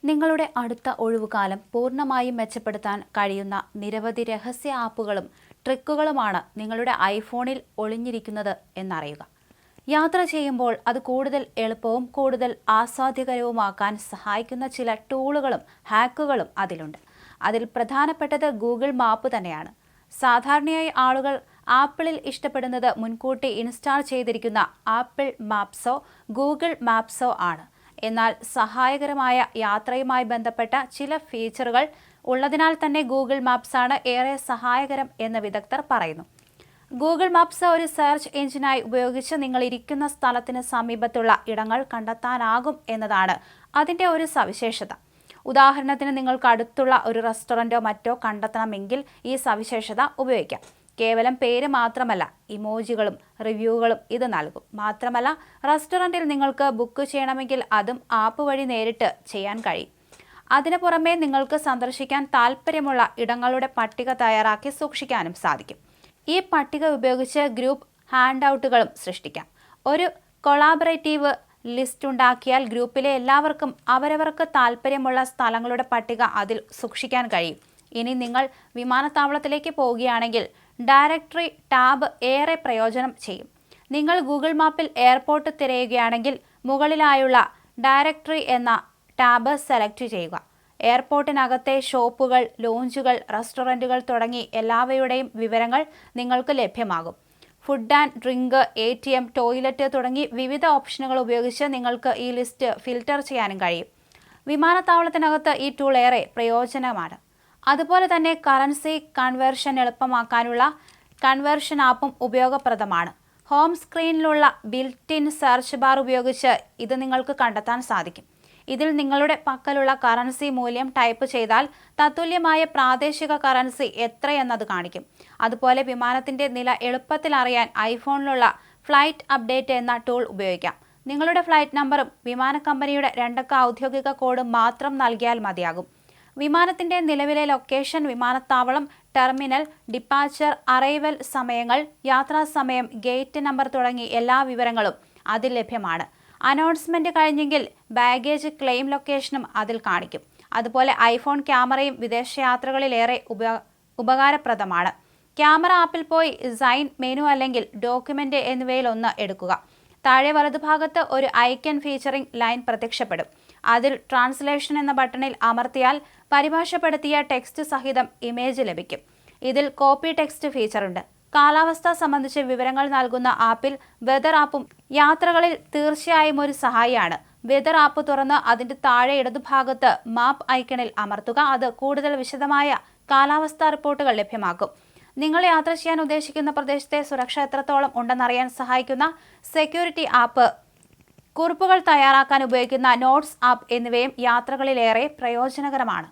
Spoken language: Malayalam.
നിങ്ങളുടെ അടുത്ത ഒഴിവുകാലം പൂർണ്ണമായും മെച്ചപ്പെടുത്താൻ കഴിയുന്ന നിരവധി രഹസ്യ ആപ്പുകളും ട്രിക്കുകളുമാണ് നിങ്ങളുടെ ഐഫോണിൽ ഒളിഞ്ഞിരിക്കുന്നത് എന്നറിയുക. യാത്ര ചെയ്യുമ്പോൾ അത് കൂടുതൽ എളുപ്പവും കൂടുതൽ ആസ്വാദ്യകരവുമാക്കാൻ സഹായിക്കുന്ന ചില ടൂളുകളും ഹാക്കുകളും അതിലുണ്ട്. അതിൽ പ്രധാനപ്പെട്ടത് ഗൂഗിൾ മാപ്പ് തന്നെയാണ്. സാധാരണയായി ആളുകൾ ആപ്പിളിൽ ഇഷ്ടപ്പെടുന്നത് മുൻകൂട്ടി ഇൻസ്റ്റാൾ ചെയ്തിരിക്കുന്ന ആപ്പിൾ മാപ്സോ ഗൂഗിൾ മാപ്സോ ആണ്. എന്നാൽ സഹായകരമായ യാത്രയുമായി ബന്ധപ്പെട്ട ചില ഫീച്ചറുകൾ ഉള്ളതിനാൽ തന്നെ ഗൂഗിൾ മാപ്സാണ് ഏറെ സഹായകരം എന്ന് വിദഗ്ധർ പറയുന്നു. ഗൂഗിൾ മാപ്സ് ഒരു സെർച്ച് എഞ്ചിനായി ഉപയോഗിച്ച് നിങ്ങൾ ഇരിക്കുന്ന സ്ഥലത്തിന് സമീപത്തുള്ള ഇടങ്ങൾ കണ്ടെത്താനാകും എന്നതാണ് അതിൻ്റെ ഒരു സവിശേഷത. ഉദാഹരണത്തിന് നിങ്ങൾക്ക് അടുത്തുള്ള ഒരു റെസ്റ്റോറൻറ്റോ മറ്റോ കണ്ടെത്തണമെങ്കിൽ ഈ സവിശേഷത ഉപയോഗിക്കാം. കേവലം പേര് മാത്രമല്ല, ഇമോജികളും റിവ്യൂകളും ഇത് നൽകും. മാത്രമല്ല, റെസ്റ്റോറൻറ്റിൽ നിങ്ങൾക്ക് ബുക്ക് ചെയ്യണമെങ്കിൽ അതും ആപ്പ് വഴി നേരിട്ട് ചെയ്യാൻ കഴിയും. അതിനു പുറമെ നിങ്ങൾക്ക് സന്ദർശിക്കാൻ താല്പര്യമുള്ള ഇടങ്ങളുടെ പട്ടിക തയ്യാറാക്കി സൂക്ഷിക്കാനും സാധിക്കും. ഈ പട്ടിക ഉപയോഗിച്ച് ഗ്രൂപ്പ് ഹാൻഡ് ഔട്ടുകളും സൃഷ്ടിക്കാം. ഒരു കൊളാബറേറ്റീവ് ലിസ്റ്റ് ഉണ്ടാക്കിയാൽ ഗ്രൂപ്പിലെ എല്ലാവർക്കും അവരവർക്ക് താല്പര്യമുള്ള സ്ഥലങ്ങളുടെ പട്ടിക അതിൽ സൂക്ഷിക്കാൻ കഴിയും. ഇനി നിങ്ങൾ വിമാനത്താവളത്തിലേക്ക് പോവുകയാണെങ്കിൽ ഡയറക്ടറി ടാബ് ഏറെ പ്രയോജനം ചെയ്യും. നിങ്ങൾ ഗൂഗിൾ മാപ്പിൽ എയർപോർട്ട് തിരയുകയാണെങ്കിൽ മുകളിലായുള്ള ഡയറക്ടറി എന്ന ടാബ് സെലക്ട് ചെയ്യുക. എയർപോർട്ടിനകത്തെ ഷോപ്പുകൾ, ലോഞ്ചുകൾ, റെസ്റ്റോറൻറ്റുകൾ തുടങ്ങി എല്ലാവയുടെയും വിവരങ്ങൾ നിങ്ങൾക്ക് ലഭ്യമാകും. Food and drink, ATM, toilet തുടങ്ങി വിവിധ ഓപ്ഷനുകൾ ഉപയോഗിച്ച് നിങ്ങൾക്ക് ഈ ലിസ്റ്റ് ഫിൽട്ടർ ചെയ്യാനും കഴിയും. വിമാനത്താവളത്തിനകത്ത് ഈ ടൂൾ ഏറെ പ്രയോജനമാണ്. അതുപോലെ തന്നെ കറൻസി കൺവേർഷൻ എളുപ്പമാക്കാനുള്ള കൺവേർഷൻ ആപ്പും ഉപയോഗപ്രദമാണ്. ഹോം സ്ക്രീനിലുള്ള ബിൽറ്റ്-ഇൻ സെർച്ച് ബാർ ഉപയോഗിച്ച് ഇത് നിങ്ങൾക്ക് കണ്ടെത്താൻ സാധിക്കും. ഇതിൽ നിങ്ങളുടെ പക്കലുള്ള കറൻസി മൂല്യം ടൈപ്പ് ചെയ്താൽ തത്തുല്യമായ പ്രാദേശിക കറൻസി എത്രയെന്നത് കാണിക്കും. അതുപോലെ വിമാനത്തിന്റെ നില എളുപ്പത്തിൽ അറിയാൻ ഐഫോണിലുള്ള ഫ്ലൈറ്റ് അപ്ഡേറ്റ് എന്ന ടൂൾ ഉപയോഗിക്കാം. നിങ്ങളുടെ ഫ്ലൈറ്റ് നമ്പറും വിമാന കമ്പനിയുടെ 2 അക്ക ഔദ്യോഗിക കോഡും മാത്രം നൽകിയാൽ മതിയാകും. വിമാനത്തിന്റെ നിലവിലെ ലൊക്കേഷൻ, വിമാനത്താവളം, ടെർമിനൽ, ഡിപ്പാച്ചർ, അറൈവൽ സമയങ്ങൾ, യാത്രാസമയം, ഗേറ്റ് നമ്പർ തുടങ്ങി എല്ലാ വിവരങ്ങളും അതിൽ ലഭ്യമാണ്. അനൗൺസ്മെന്റ് കഴിഞ്ഞെങ്കിൽ ബാഗേജ് ക്ലെയിം ലൊക്കേഷനും അതിൽ കാണിക്കും. അതുപോലെ ഐഫോൺ ക്യാമറയും വിദേശയാത്രകളിലേറെ ഉപകാരപ്രദമാണ്. ക്യാമറ ആപ്പിൽ പോയി സൈൻ മെനു അല്ലെങ്കിൽ ഡോക്യുമെന്റ് എന്നിവയിൽ ഒന്ന് എടുക്കുക. താഴെ വലതുഭാഗത്ത് ഒരു ഐക്കൺ ഫീച്ചറിംഗ് ലൈൻ പ്രത്യക്ഷപ്പെടും. അതിൽ ട്രാൻസ്ലേഷൻ എന്ന ബട്ടണിൽ അമർത്തിയാൽ പരിഭാഷപ്പെടുത്തിയ ടെക്സ്റ്റ് സഹിതം ഇമേജ് ലഭിക്കും. ഇതിൽ കോപ്പി ടെക്സ്റ്റ് ഫീച്ചറുണ്ട്. കാലാവസ്ഥ സംബന്ധിച്ച് വിവരങ്ങൾ നൽകുന്ന ആപ്പിൽ വെതർ ആപ്പും യാത്രകളിൽ തീർച്ചയായും ഒരു സഹായിയാണ്. വെതർ ആപ്പ് തുറന്ന് അതിന്റെ താഴെ ഇടതുഭാഗത്ത് മാപ്പ് ഐക്കണിൽ അമർത്തുക. അത് കൂടുതൽ വിശദമായ കാലാവസ്ഥാ റിപ്പോർട്ടുകൾ ലഭ്യമാക്കും. നിങ്ങൾ യാത്ര ചെയ്യാൻ ഉദ്ദേശിക്കുന്ന പ്രദേശത്തെ സുരക്ഷ എത്രത്തോളം ഉണ്ടെന്നറിയാൻ സഹായിക്കുന്ന സെക്യൂരിറ്റി ആപ്പ്, കുറിപ്പുകൾ തയ്യാറാക്കാൻ ഉപയോഗിക്കുന്ന നോട്ട്സ് ആപ്പ് എന്നിവയും യാത്രകളിലേറെ പ്രയോജനകരമാണ്.